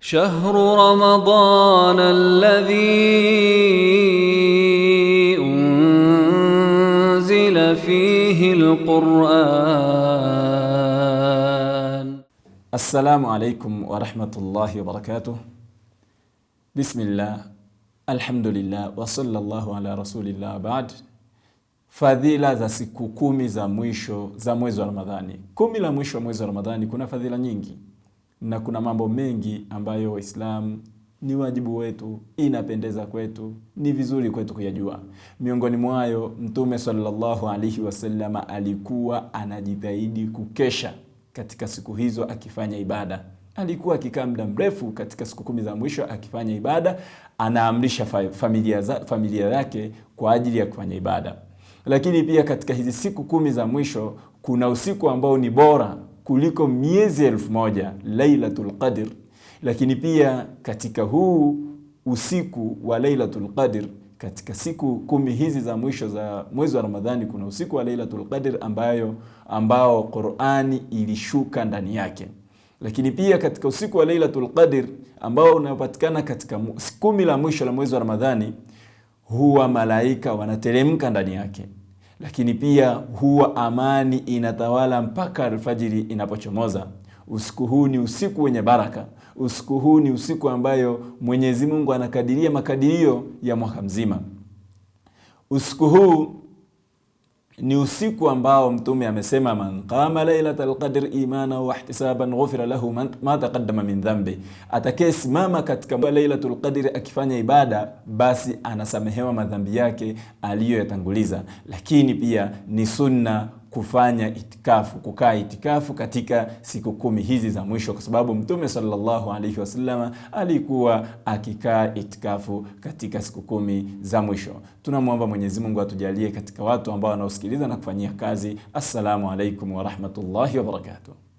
شهر رمضان الذي أنزل فيه القرآن. السلام عليكم ورحمة الله وبركاته. بسم الله الحمد لله وصلى الله على رسول الله بعد. Fadhila za siku 10 za mwisho za mwezi wa Ramadhani. 10 la mwisho wa mwezi wa Ramadhani kuna fadhila nyingi na kuna mambo mengi ambayo Waislamu ni wajibu wetu, inapendeza kwetu, ni vizuri kwetu kuyajua. Miongoni mwayo Mtume sallallahu alaihi wasallam alikuwa anajitahidi kukesha katika siku hizo akifanya ibada. Alikuwa akikaa muda mrefu katika siku 10 za mwisho akifanya ibada, anaamrisha familia yake kwa ajili ya kufanya ibada. Lakini pia katika hizi siku 10 za mwisho kuna usiku ambao ni bora kuliko miezi 1000, Lailatul Qadr. Lakini pia katika huu usiku wa Lailatul Qadr, katika siku 10 hizi za mwisho za mwezi wa Ramadhani, kuna usiku wa Lailatul Qadr ambao Qur'ani ilishuka ndani yake. Lakini pia katika usiku wa Lailatul Qadr ambao unapatikana katika 10 la mwisho la mwezi wa Ramadhani, huwa malaika wanateremka ndani yake. Lakini pia huwa amani inatawala mpaka alfajiri inapochomoza. Usiku huu ni usiku wenye baraka. Usiku huu ni usiku ambayo Mwenyezi Mungu anakadiria makadirio ya mwaka mzima. Usiku huu ni usiku ambao Mtume amesema, man qama lailatal qadr imana wa ihtisaban ghufira lahu ma taqaddama min dhanbi. Atakayesimama katika lailatul qadr akifanya ibada, basi anasamehewa madhambi yake aliyoyatanguliza. Lakini pia ni sunna kufanya itikafu, kukaa itikafu katika siku 10 hizi za mwisho, kwa sababu Mtume sallallahu alaihi wasallam alikuwa akikaa itikafu katika siku 10 za mwisho. Tunamwomba Mwenyezi Mungu atujalie katika watu ambao wanaosikiliza na kufanyia kazi. Assalamu alaikum wa rahmatullahi wa barakatuh.